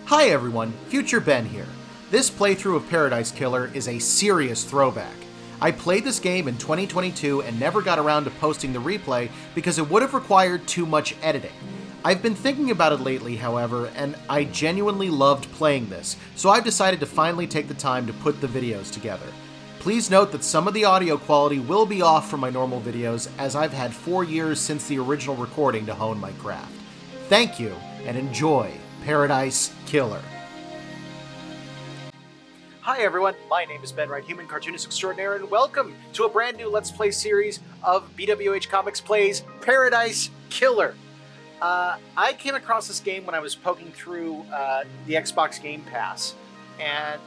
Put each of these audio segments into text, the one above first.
Hi everyone, Future Ben here. This playthrough of Paradise Killer is a serious throwback. I played this game in 2022 and never got around to posting the replay because it would have required too much editing. I've been thinking about it lately, however, and I genuinely loved playing this, so I've decided to finally take the time to put the videos together. Please note that some of the audio quality will be off from my normal videos, as I've had 4 years since the original recording to hone my craft. Thank you, and enjoy Paradise Killer. Hi everyone, my name is Ben Wright, Human Cartoonist Extraordinaire, and welcome to a brand new Let's Play series of BWHComics Plays Paradise Killer. I came across this game when I was poking through the Xbox Game Pass, and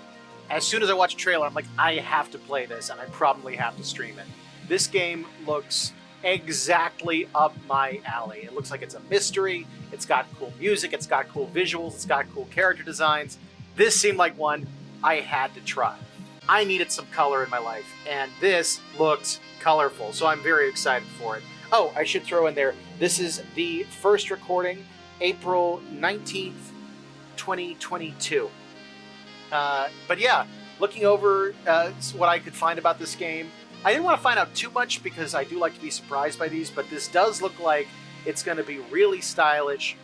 as soon as I watched a trailer, I'm like, I have to play this, and I probably have to stream it. This game looks exactly up my alley. It looks like it's a mystery, it's got cool music, it's got cool visuals, it's got cool character designs. This seemed like one I had to try. I needed some color in my life, and this looks colorful, so I'm very excited for it. Oh, I should throw in there, this is the first recording, April 19th, 2022. But yeah, looking over what I could find about this game, I didn't want to find out too much because I do like to be surprised by these, but this does look like it's going to be really stylish,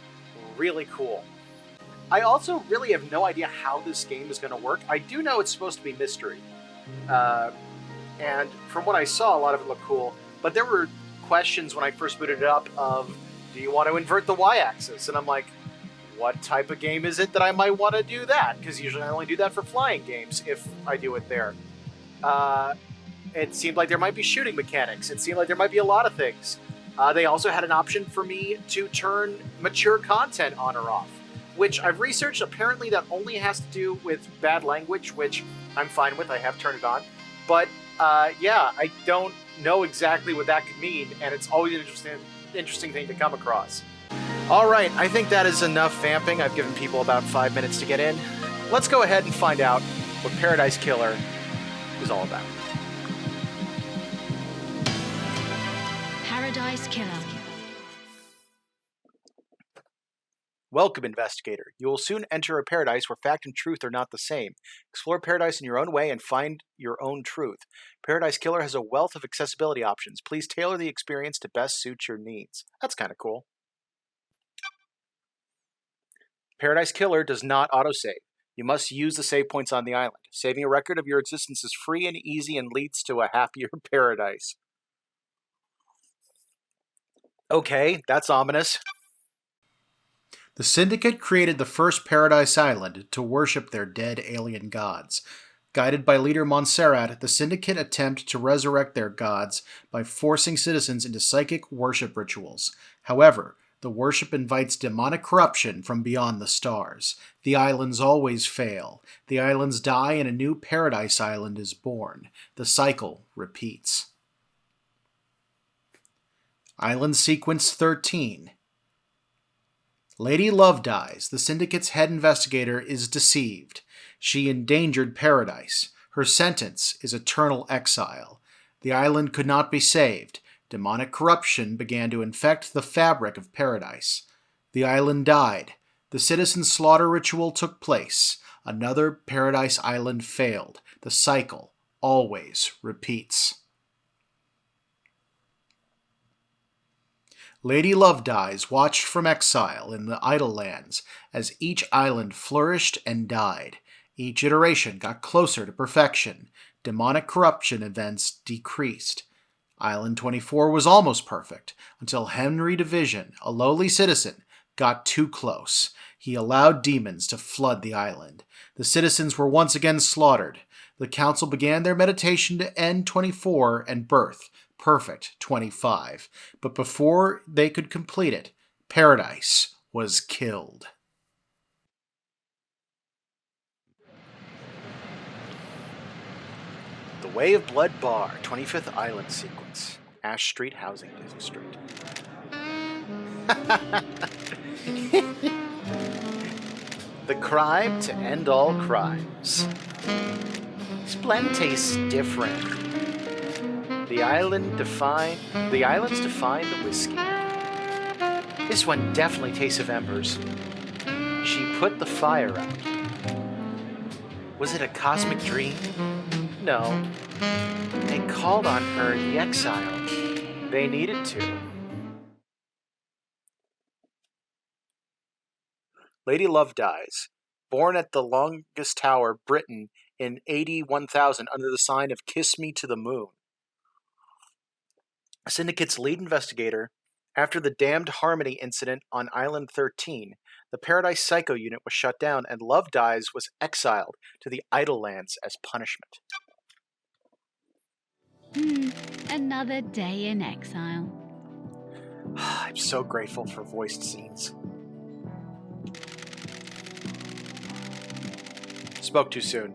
really cool. I also really have no idea how this game is going to work. I do know it's supposed to be mystery. And from what I saw, a lot of it looked cool. But there were questions when I first booted it up of, do you want to invert the y-axis? And I'm like, what type of game is it that I might want to do that? Because usually I only do that for flying games if I do it there. It seemed like there might be shooting mechanics. It seemed like there might be a lot of things. They also had an option for me to turn mature content on or off, which I've researched. Apparently that only has to do with bad language, which I'm fine with. I have turned it on. But yeah, I don't know exactly what that could mean, and it's always an interesting thing to come across. All right, I think that is enough vamping. I've given people about 5 minutes to get in. Let's go ahead and find out what Paradise Killer is all about. Paradise Killer. Welcome, investigator. You will soon enter a paradise where fact and truth are not the same. Explore paradise in your own way and find your own truth. Paradise Killer has a wealth of accessibility options. Please tailor the experience to best suit your needs. That's kind of cool. Paradise Killer does not autosave. You must use the save points on the island. Saving a record of your existence is free and easy and leads to a happier paradise. Okay, that's ominous. The Syndicate created the first Paradise Island to worship their dead alien gods. Guided by leader Montserrat, the Syndicate attempt to resurrect their gods by forcing citizens into psychic worship rituals. However, the worship invites demonic corruption from beyond the stars. The islands always fail. The islands die and a new Paradise Island is born. The cycle repeats. Island Sequence 13. Lady Love dies. The Syndicate's head investigator is deceived. She endangered Paradise. Her sentence is eternal exile. The island could not be saved. Demonic corruption began to infect the fabric of Paradise. The island died. The citizen slaughter ritual took place. Another Paradise Island failed. The cycle always repeats. Lady Love Dies watched from exile in the Idle Lands as each island flourished and died. Each iteration got closer to perfection. Demonic corruption events decreased. Island 24 was almost perfect until Henry Division, a lowly citizen, got too close. He allowed demons to flood the island. The citizens were once again slaughtered. The council began their meditation to end 24 and birth Perfect 25. But before they could complete it, Paradise was killed. The Way of Blood Bar, 25th Island Sequence. Ash Street Housing District. The crime to end all crimes. This blend tastes different. The islands define the whiskey. This one definitely tastes of embers. She put the fire out. Was it a cosmic dream? No. They called on her in the exile. They needed to. Lady Love dies. Born at the longest tower, Britain, in AD 1000 under the sign of Kiss Me to the Moon. Syndicate's lead investigator, after the Damned Harmony incident on Island 13, the Paradise Psycho unit was shut down and Love Dies was exiled to the Idle Lands as punishment. Another day in exile. I'm so grateful for voiced scenes. Spoke too soon.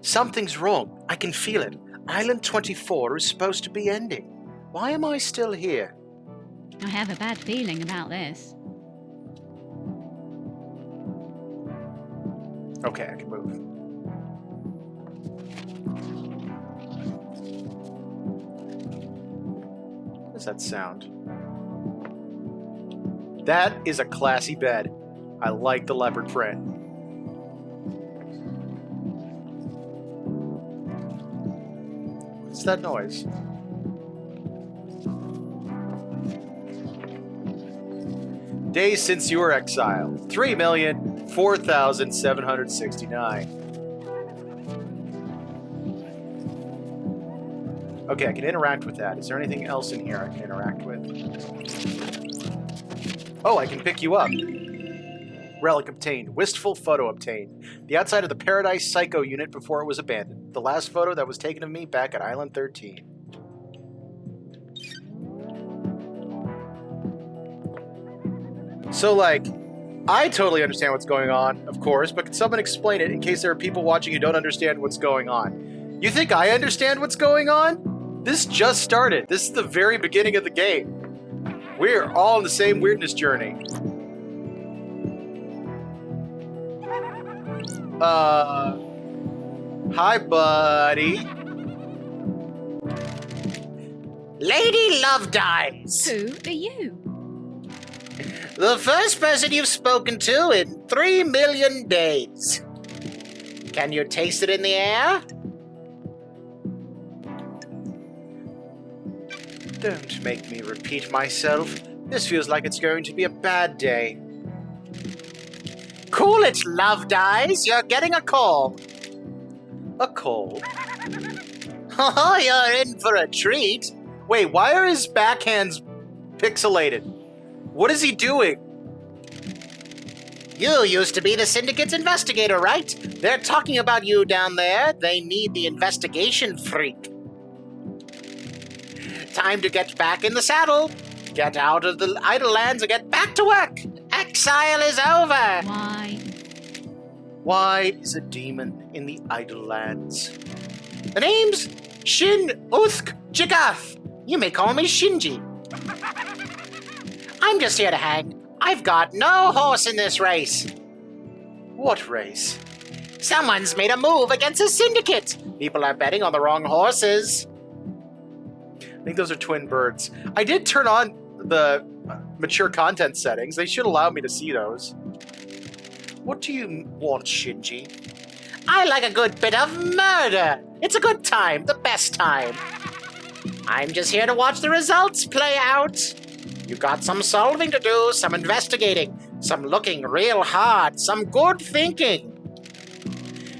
Something's wrong. I can feel it. Island 24 is supposed to be ending. Why am I still here? I have a bad feeling about this. Okay, I can move. What does that sound? That is a classy bed. I like the leopard print. What's that noise? Days since your exile. 3,004,769. Okay, I can interact with that. Is there anything else in here I can interact with? Oh, I can pick you up. Relic obtained. Wistful photo obtained. The outside of the Paradise Psycho unit before it was abandoned. The last photo that was taken of me back at Island 13. So, like, I totally understand what's going on, of course, but can someone explain it in case there are people watching who don't understand what's going on? You think I understand what's going on? This just started. This is the very beginning of the game. We're all on the same weirdness journey. Hi, buddy. Lady Love Dies. Who are you? The first person you've spoken to in 3 million days. Can you taste it in the air? Don't make me repeat myself. This feels like it's going to be a bad day. Cool it, Love Dies. You're getting a call. A call? Oh, you're in for a treat. Wait, why are his backhands pixelated? What is he doing? You used to be the Syndicate's investigator, right? They're talking about you down there. They need the investigation freak. Time to get back in the saddle. Get out of the Idle Lands and get back to work. Exile is over. Why? Why is a demon in the Idle Lands? The name's Shin Uthk Jigath. You may call me Shinji. I'm just here to hang. I've got no horse in this race. What race? Someone's made a move against the Syndicate. People are betting on the wrong horses. I think those are twin birds. I did turn on the mature content settings. They should allow me to see those. What do you want, Shinji? I like a good bit of murder. It's a good time, the best time. I'm just here to watch the results play out. You got some solving to do, some investigating, some looking real hard, some good thinking.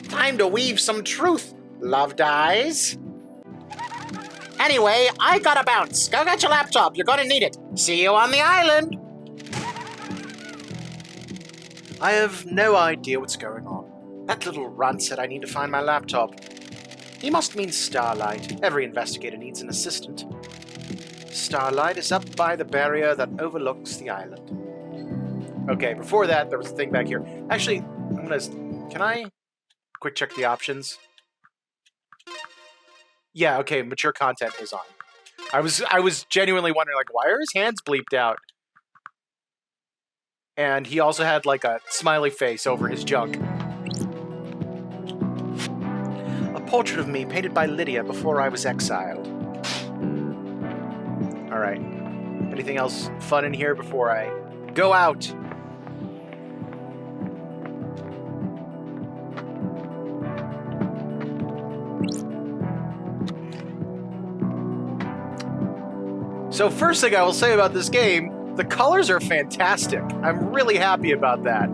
Time to weave some truth, Love Dies. Anyway, I gotta bounce. Go get your laptop. You're gonna need it. See you on the island. I have no idea what's going on. That little runt said I need to find my laptop. He must mean Starlight. Every investigator needs an assistant. Starlight is up by the barrier that overlooks the island. Okay, before that, there was a thing back here. Actually, can I quick check the options? Yeah, okay, mature content is on. I was genuinely wondering, like, why are his hands bleeped out? And he also had, like, a smiley face over his junk. A portrait of me painted by Lydia before I was exiled. Alright. Anything else fun in here before I go out? So first thing I will say about this game, the colors are fantastic. I'm really happy about that.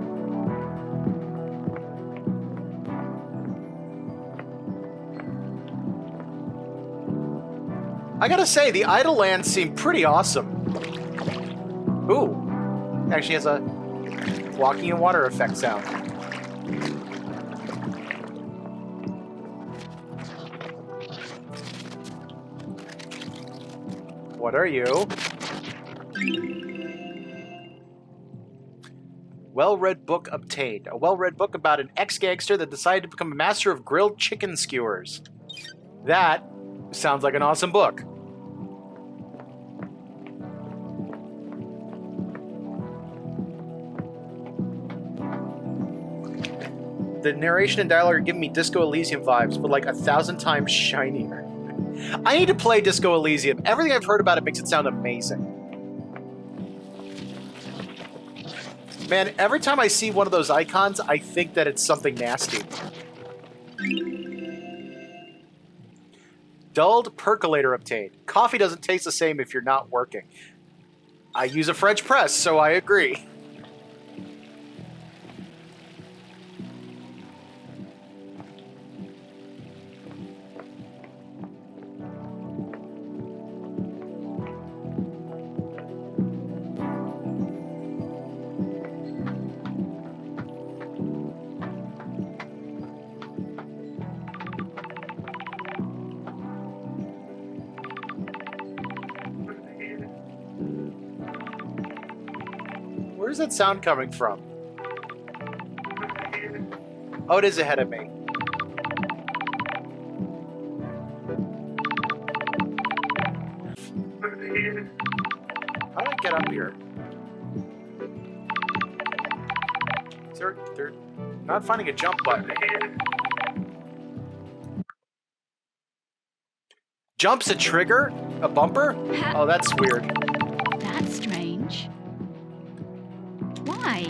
I gotta say, the idle lands seem pretty awesome. Ooh, actually has a walking in water effect sound. What are you? Well-read book obtained. A well-read book about an ex-gangster that decided to become a master of grilled chicken skewers. That sounds like an awesome book. The narration and dialogue are giving me Disco Elysium vibes, but like 1,000 times shinier. I need to play Disco Elysium. Everything I've heard about it makes it sound amazing. Man, every time I see one of those icons, I think that it's something nasty. Dulled percolator obtained. Coffee doesn't taste the same if you're not working. I use a French press, so I agree. Where's that sound coming from? Oh, it is ahead of me. How do I get up here? They're not finding a jump button. Jump's a trigger? A bumper? Oh, that's weird. That's strange. Why?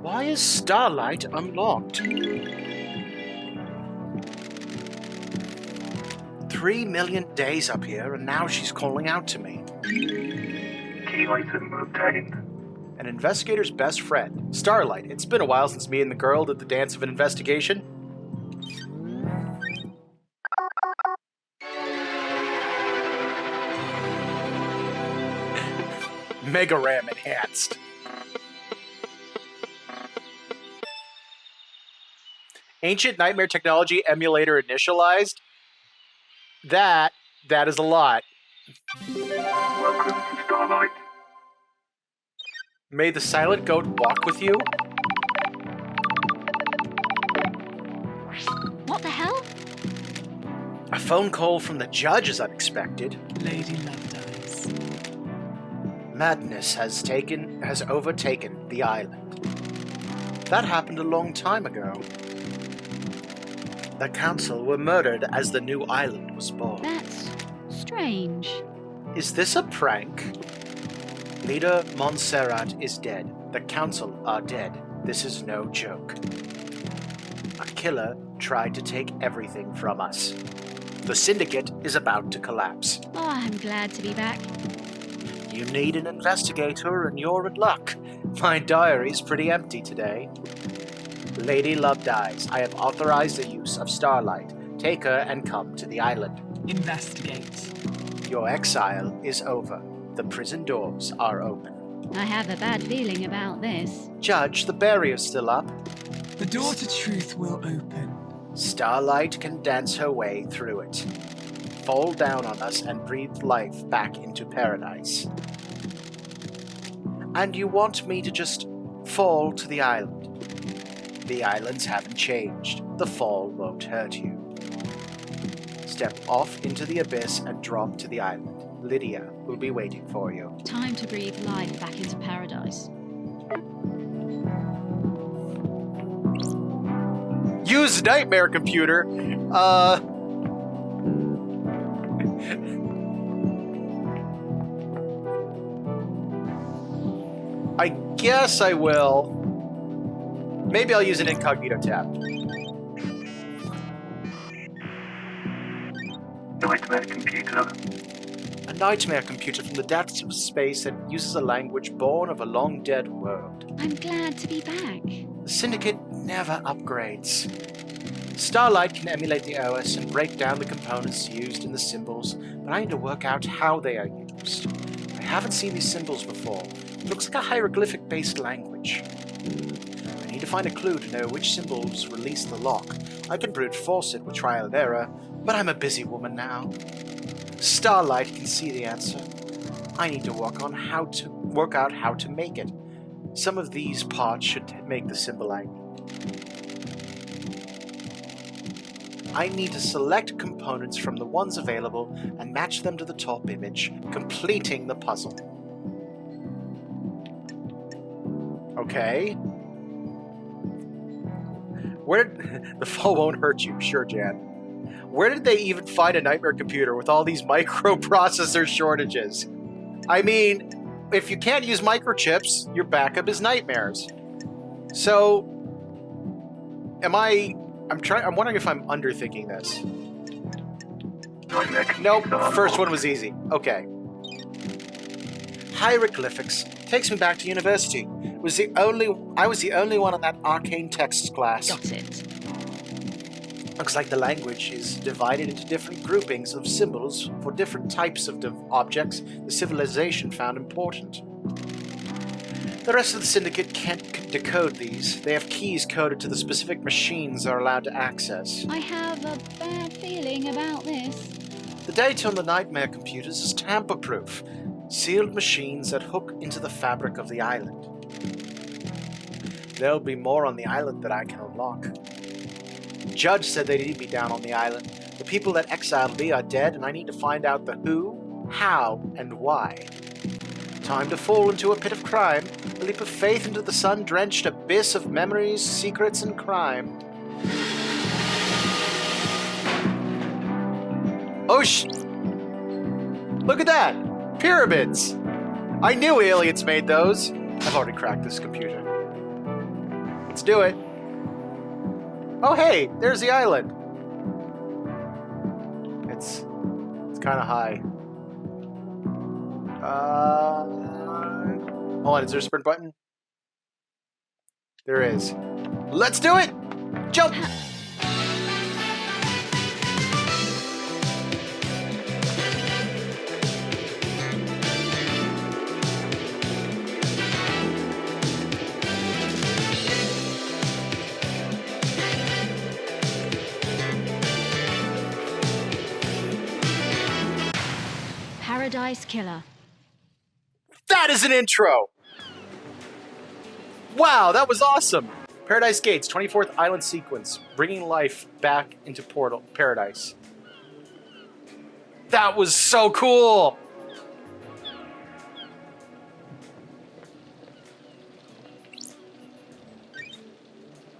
Why is Starlight unlocked? 3 million days up here, and now she's calling out to me. Key item obtained. An investigator's best friend. Starlight, it's been a while since me and the girl did the dance of an investigation. Mega RAM enhanced. Ancient Nightmare technology emulator initialized. That is a lot. Welcome to Starlight. May the silent goat walk with you. What the hell? A phone call from the judge is unexpected. Lady Lovedice. Madness has overtaken the island. That happened a long time ago. The council were murdered as the new island was born. That's strange. Is this a prank? Leader Montserrat is dead. The council are dead. This is no joke. A killer tried to take everything from us. The syndicate is about to collapse. Oh, I'm glad to be back. You need an investigator and you're in luck. My diary's pretty empty today. Lady Lovedice, I have authorized the use of Starlight. Take her and come to the island. Investigate. Your exile is over. The prison doors are open. I have a bad feeling about this. Judge, the barrier's still up. The door to truth will open. Starlight can dance her way through it. Fall down on us and breathe life back into paradise. And you want me to just fall to the island? The islands haven't changed. The fall won't hurt you. Step off into the abyss and drop to the island. Lydia will be waiting for you. Time to breathe life back into paradise. Use nightmare computer. I guess I will. Maybe I'll use an incognito tab. Nightmare computer. A nightmare computer from the depths of space that uses a language born of a long-dead world. I'm glad to be back. The Syndicate never upgrades. Starlight can emulate the OS and break down the components used in the symbols, but I need to work out how they are used. I haven't seen these symbols before. It looks like a hieroglyphic-based language. I need to find a clue to know which symbols release the lock. I can brute force it with trial and error, but I'm a busy woman now. Starlight can see the answer. I need to work out how to make it. Some of these parts should make the symbol I need. I need to select components from the ones available and match them to the top image, completing the puzzle. Okay. The fall won't hurt you, sure, Jan. Where did they even find a nightmare computer with all these microprocessor shortages? I mean, if you can't use microchips, your backup is nightmares. So, I'm wondering if I'm underthinking this. Nope, first one was easy. Okay. Hieroglyphics takes me back to university. I was the only one in that arcane texts class. Got it. Looks like the language is divided into different groupings of symbols for different types of objects the civilization found important. The rest of the Syndicate can't decode these. They have keys coded to the specific machines they're allowed to access. I have a bad feeling about this. The data on the nightmare computers is tamper-proof. Sealed machines that hook into the fabric of the island. There'll be more on the island that I can unlock. Judge said they need me down on the island. The people that exiled me are dead, and I need to find out the who, how, and why. Time to fall into a pit of crime, a leap of faith into the sun-drenched abyss of memories, secrets, and crime. Oh look at that! Pyramids! I knew aliens made those. I've already cracked this computer. Let's do it. Oh hey, there's the island. It's kind of high. Hold on, is there a sprint button? There is. Let's do it! Jump! Paradise Killer. That is an intro! Wow, that was awesome! Paradise Gates, 24th Island Sequence, bringing life back into Paradise. That was so cool!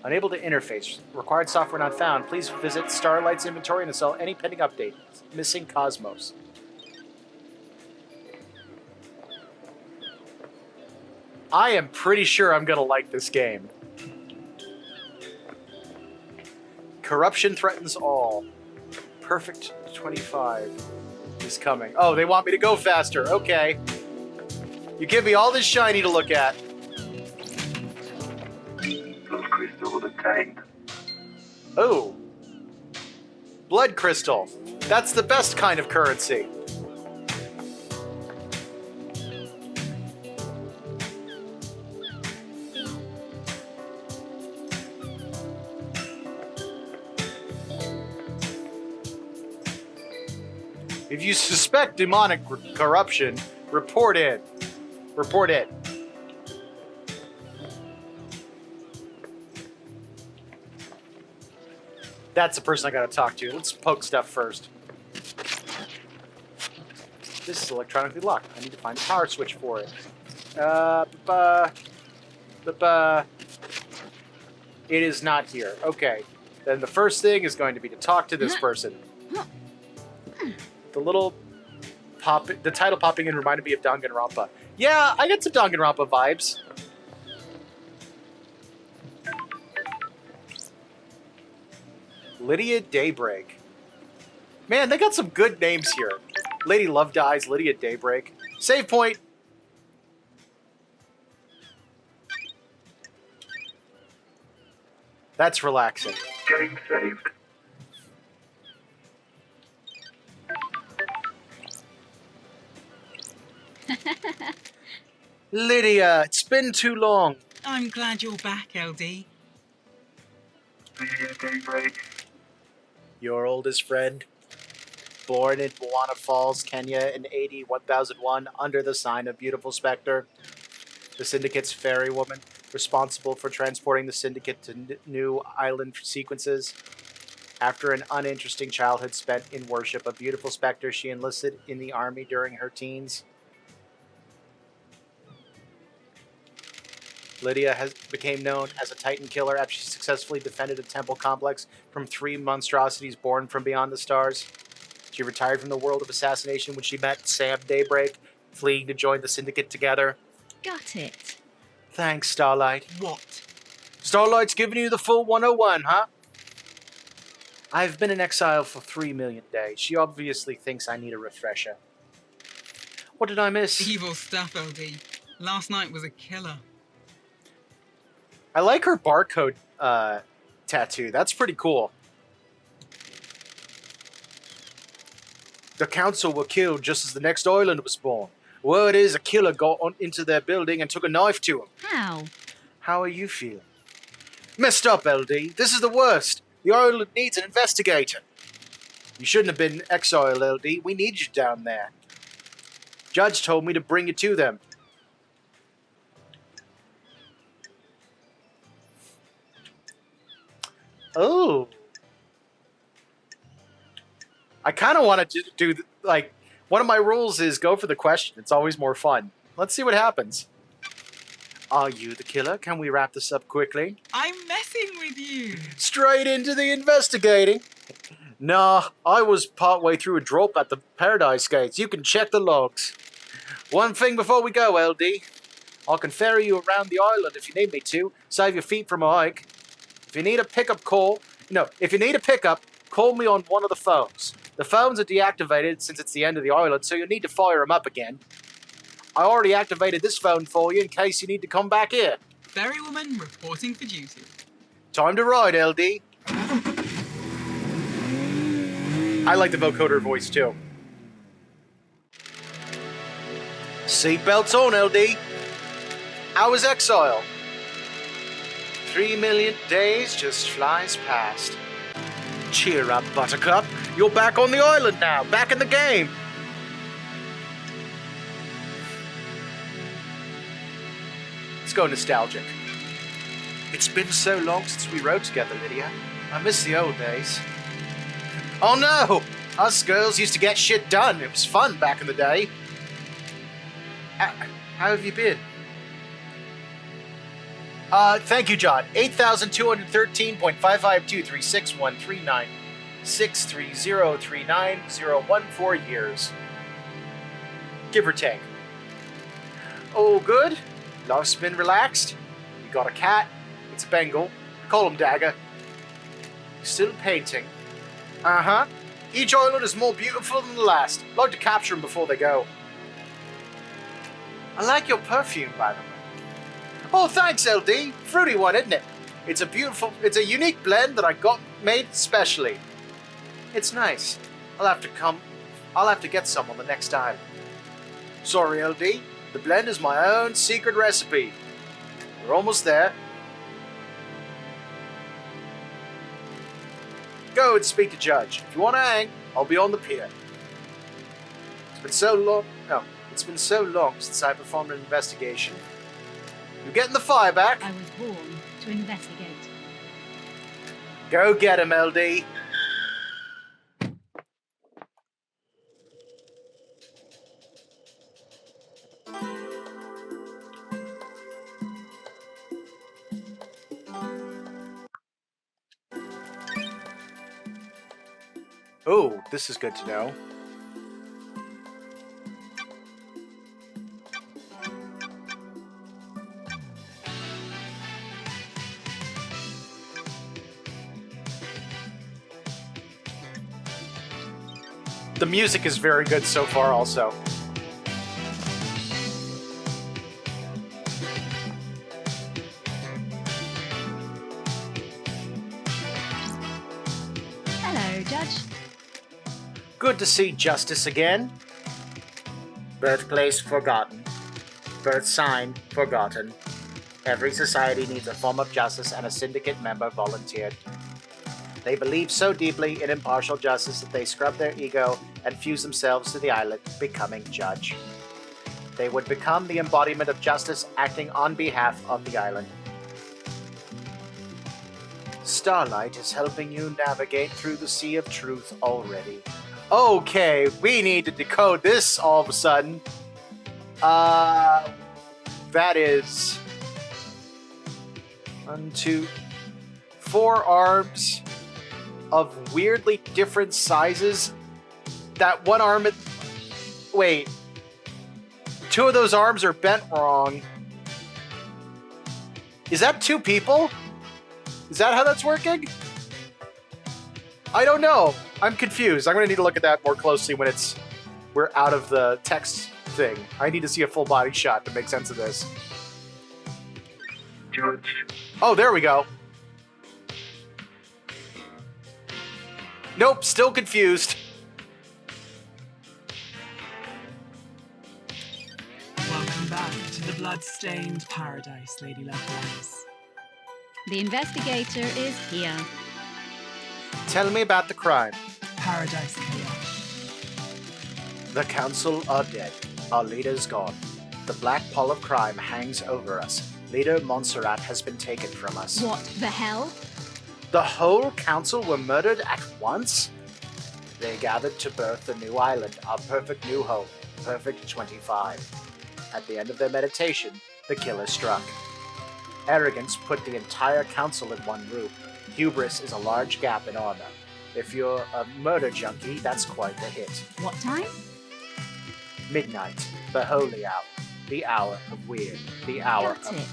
Unable to interface. Required software not found. Please visit Starlight's inventory and install any pending update. Missing Cosmos. I am pretty sure I'm gonna like this game. Corruption threatens all. Perfect 25 is coming. Oh, they want me to go faster. Okay. You give me all this shiny to look at. Blood crystal obtained. Oh. Blood crystal. That's the best kind of currency. If you suspect demonic corruption, report in. Report it. That's the person I gotta talk to. Let's poke stuff first. This is electronically locked. I need to find a power switch for it. It is not here. Okay. Then the first thing is going to be to talk to this person. The little the title popping in reminded me of Danganronpa. Yeah, I got some Danganronpa vibes. Lydia Daybreak. Man, they got some good names here. Lady Love dies, Lydia Daybreak. Save point! That's relaxing. Game saved. Lydia, it's been too long. I'm glad you're back, LD. Lydia Daybreak. Your oldest friend. Born in Moana Falls, Kenya in AD 1001 under the sign of Beautiful Spectre. The Syndicate's fairy woman, responsible for transporting the Syndicate to new island sequences. After an uninteresting childhood spent in worship of Beautiful Spectre, she enlisted in the army during her teens. Lydia became known as a Titan killer after she successfully defended a temple complex from 3 monstrosities born from beyond the stars. She retired from the world of assassination when she met Sam Daybreak, fleeing to join the Syndicate together. Got it. Thanks, Starlight. What? Starlight's giving you the full 101, huh? I've been in exile for 3 million days. She obviously thinks I need a refresher. What did I miss? Evil stuff, LD. Last night was a killer. I like her barcode tattoo. That's pretty cool. The council were killed just as the next island was born. Word is a killer got into their building and took a knife to him. How? How are you feeling? Messed up, LD. This is the worst. The island needs an investigator. You shouldn't have been exiled, LD. We need you down there. Judge told me to bring you to them. Oh. I kind of want to do, like, one of my rules is go for the question. It's always more fun. Let's see what happens. Are you the killer? Can we wrap this up quickly? I'm messing with you. Straight into the investigating. Nah, I was partway through a drop at the Paradise Gates. You can check the logs. One thing before we go, LD. I can ferry you around the island if you need me to. Save your feet from a hike. If you need a pickup, call me on one of the phones. The phones are deactivated since it's the end of the island, so you'll need to fire them up again. I already activated this phone for you in case you need to come back here. Fairy woman reporting for duty. Time to ride, LD. I like the vocoder voice, too. Seatbelts on, LD. How was exile? 3 million days just flies past. Cheer up, Buttercup. You're back on the island now, back in the game. Let's go nostalgic. It's been so long since we rode together, Lydia. I miss the old days. Oh no! Us girls used to get shit done. It was fun back in the day. How have you been? Thank you, John. 8,213.552361396303914 years. Give or take. Oh, good. Life's been relaxed. You got a cat. It's a Bengal. We call him Dagger. Still painting. Uh-huh. Each island is more beautiful than the last. Like to capture them before they go. I like your perfume, by the way. Oh, thanks, LD. Fruity one, isn't it? It's a unique blend that I got made specially. It's nice. I'll have to get some on the next island. Sorry, LD. The blend is my own secret recipe. We're almost there. Go and speak to Judge. If you want to hang, I'll be on the pier. It's been so long since I performed an investigation. You getting the fire back? I was born to investigate. Go get him, LD. Oh, this is good to know. The music is very good so far also. Hello, Judge. Good to see justice again. Birthplace forgotten. Birth sign forgotten. Every society needs a form of justice, and a syndicate member volunteered. They believe so deeply in impartial justice that they scrub their ego and fuse themselves to the island, becoming judge. They would become the embodiment of justice, acting on behalf of the island. Starlight is helping you navigate through the sea of truth already. Okay, we need to decode this all of a sudden. That is 1, 2, 4 arms of weirdly different sizes. That one arm... Wait. 2 of those arms are bent wrong. Is that 2 people? Is that how that's working? I don't know. I'm confused. I'm going to need to look at that more closely when we're out of the text thing. I need to see a full body shot to make sense of this. Judge. Oh, there we go. Nope, still confused. Welcome back to the blood-stained paradise, Lady Lovelace. The investigator is here. Tell me about the crime. Paradise chaos. The council are dead. Our leader's gone. The black pall of crime hangs over us. Leader Montserrat has been taken from us. What the hell? The whole council were murdered at once? They gathered to birth a new island, our perfect new home, Perfect 25. At the end of their meditation, the killer struck. Arrogance put the entire council in one room. Hubris is a large gap in armor. If you're a murder junkie, that's quite the hit. What time? Midnight, the holy hour, the hour of weird, the hour Got of... it.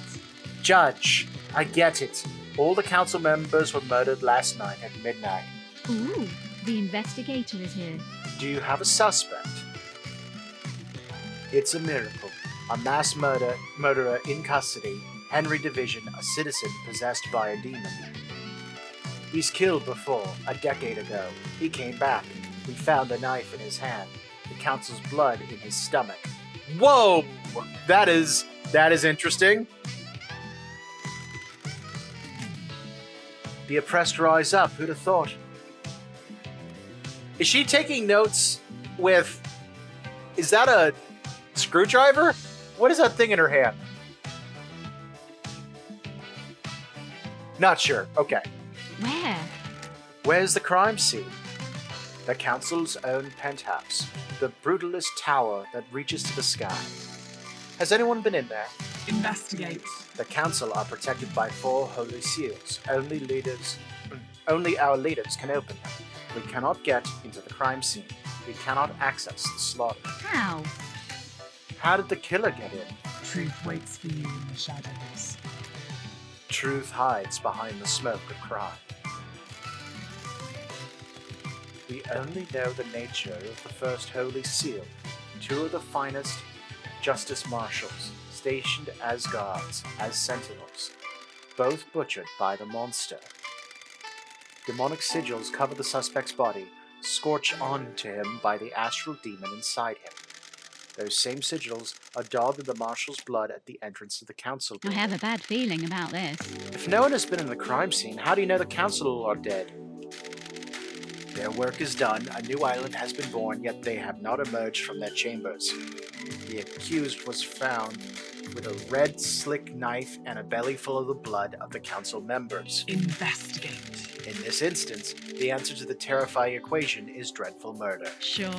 Judge, I get it. All the council members were murdered last night at midnight. Ooh, the investigator is here. Do you have a suspect? It's a miracle. A mass murderer in custody, Henry Division, a citizen possessed by a demon. He's killed before, a decade ago. He came back. We found a knife in his hand. The council's blood in his stomach. Whoa! That is interesting. The oppressed rise up. Who'd have thought? Is she taking notes with... Is that a screwdriver? What is that thing in her hand? Not sure. Okay. Where? Where's the crime scene? The council's own penthouse. The brutalist tower that reaches to the sky. Has anyone been in there? Investigate. The council are protected by 4 holy seals. Only our leaders can open them. We cannot get into the crime scene. We cannot access the slaughter. How? How did the killer get in? Truth waits for you in the shadows. Truth hides behind the smoke of crime. We only know the nature of the first holy seal. 2 of the finest justice marshals, stationed as guards, as sentinels, both butchered by the monster. Demonic sigils cover the suspect's body, scorch onto him by the astral demon inside him. Those same sigils are daubed in the marshal's blood at the entrance to the council I building. have a bad feeling about this. If no one has been in the crime scene, how do you know the council are dead? Their work is done, a new island has been born, yet they have not emerged from their chambers. The accused was found with a red, slick knife and a belly full of the blood of the council members. Investigate. In this instance, the answer to the terrifying equation is dreadful murder. Sure.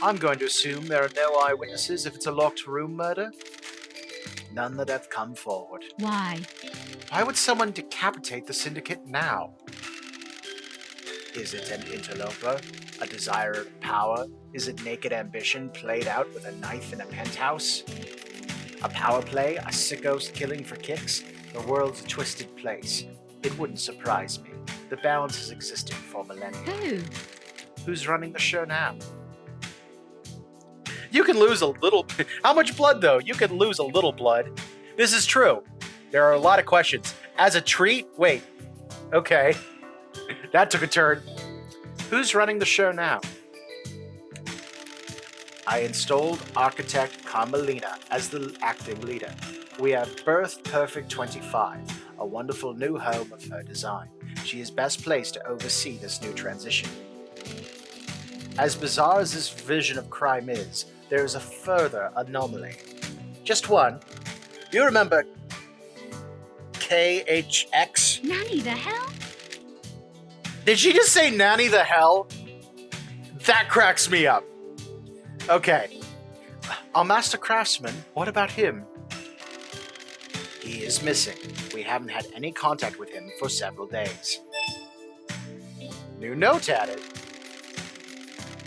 I'm going to assume there are no eyewitnesses if it's a locked room murder. None that have come forward. Why? Why would someone decapitate the syndicate now? Is it an interloper? A desire of power? Is it naked ambition played out with a knife in a penthouse? A power play? A sicko's killing for kicks? The world's a twisted place. It wouldn't surprise me. The balance has existed for millennia. Who? Who's running the show now? You can lose a little... How much blood, though? You can lose a little blood. This is true. There are a lot of questions. As a treat? Wait. Okay. That took a turn. Who's running the show now? I installed architect Carmelina as the acting leader. We have birthed Perfect 25, a wonderful new home of her design. She is best placed to oversee this new transition. As bizarre as this vision of crime is, there is a further anomaly. Just one. Do you remember KHX? Nanny the hell? Did she just say nanny the hell? That cracks me up. Okay. Our master craftsman, what about him? He is missing. We haven't had any contact with him for several days. New note added.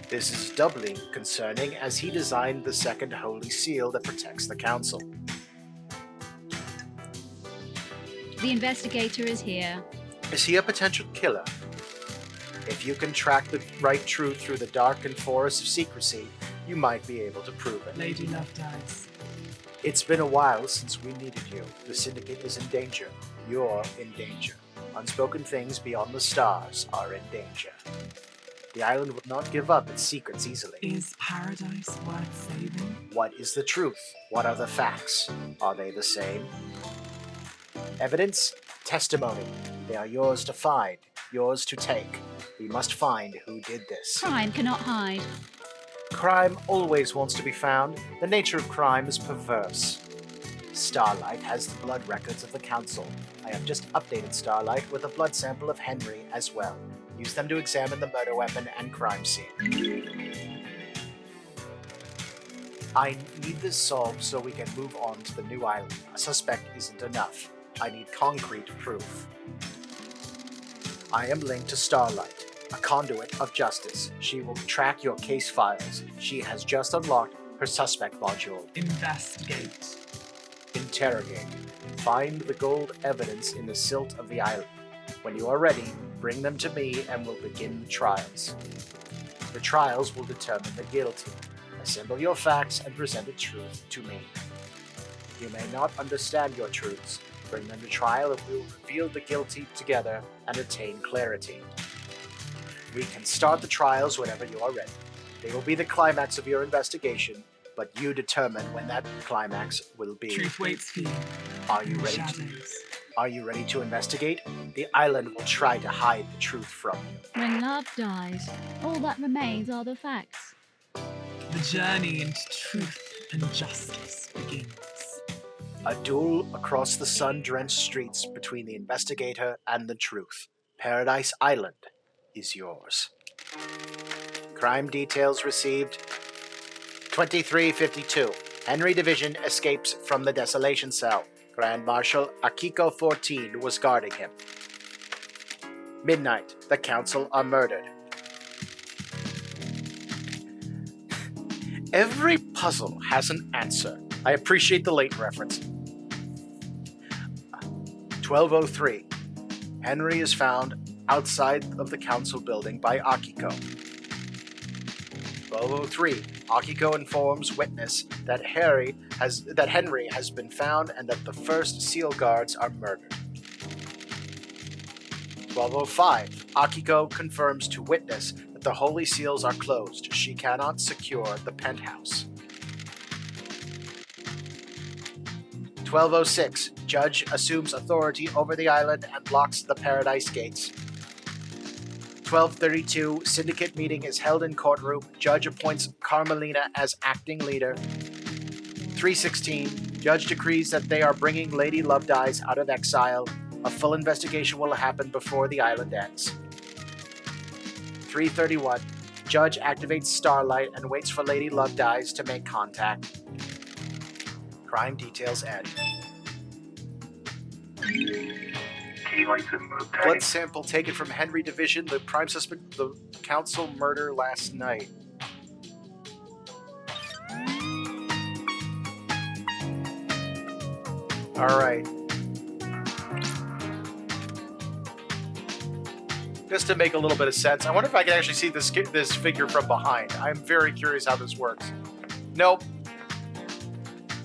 This is doubly concerning as he designed the second holy seal that protects the council. The investigator is here. Is he a potential killer? If you can track the right truth through the dark and forest of secrecy, you might be able to prove it. Lady Love dies. It's been a while since we needed you. The Syndicate is in danger. You're in danger. Unspoken things beyond the stars are in danger. The island will not give up its secrets easily. Is paradise worth saving? What is the truth? What are the facts? Are they the same? Evidence? Testimony. They are yours to find, yours to take. We must find who did this. Crime cannot hide. Crime always wants to be found. The nature of crime is perverse. Starlight has the blood records of the council. I have just updated Starlight with a blood sample of Henry as well. Use them to examine the murder weapon and crime scene. I need this solved so we can move on to the new island. A suspect isn't enough. I need concrete proof. I am linked to Starlight, a conduit of justice. She will track your case files. She has just unlocked her suspect module. Investigate. Interrogate. Find the gold evidence in the silt of the island. When you are ready, bring them to me and we'll begin the trials. The trials will determine the guilty. Assemble your facts and present the truth to me. You may not understand your truths. Bring them to trial and we'll reveal the guilty together and attain clarity. We can start the trials whenever you are ready. They will be the climax of your investigation, but you determine when that climax will be. Truth waits for you. Are you in the ready? shadows. Are you ready to investigate? The island will try to hide the truth from you. When love dies, all that remains are the facts. The journey into truth and justice begins. A duel across the sun-drenched streets between the investigator and the truth. Paradise Island is yours. Crime details received. 2352. Henry Division escapes from the desolation cell. Grand Marshal Akiko 14 was guarding him. Midnight. The council are murdered. Every puzzle has an answer. I appreciate the late reference. 1203. Henry is found outside of the council building by Akiko. 1203. Akiko informs witness that Henry has been found and that the first seal guards are murdered. 1205. Akiko confirms to witness that the holy seals are closed. She cannot secure the penthouse. 1206. Judge assumes authority over the island and locks the paradise gates. 1232. Syndicate meeting is held in courtroom. Judge appoints Carmelina as acting leader. 316. Judge decrees that they are bringing Lady Lovedeyes out of exile. A full investigation will happen before the island ends. 331. Judge activates Starlight and waits for Lady Lovedeyes to make contact. Crime details added. Key item obtained. Blood sample taken from Henry Division, the prime suspect of the council murder last night. Alright. Just to make a little bit of sense, I wonder if I can actually see this figure from behind. I'm very curious how this works. Nope.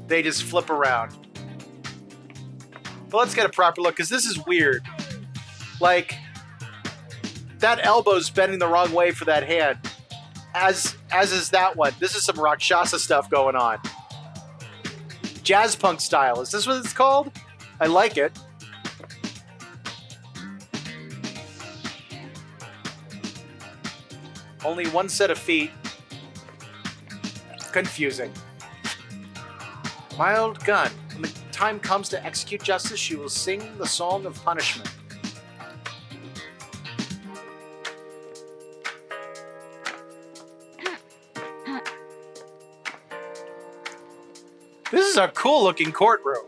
They just flip around. But let's get a proper look, because this is weird. Like, that elbow's bending the wrong way for that hand. As is that one. This is some Rakshasa stuff going on. Jazz punk style. Is this what it's called? I like it. Only one set of feet. Confusing. My old gun. When the time comes to execute justice, she will sing the song of punishment. This is a cool looking courtroom.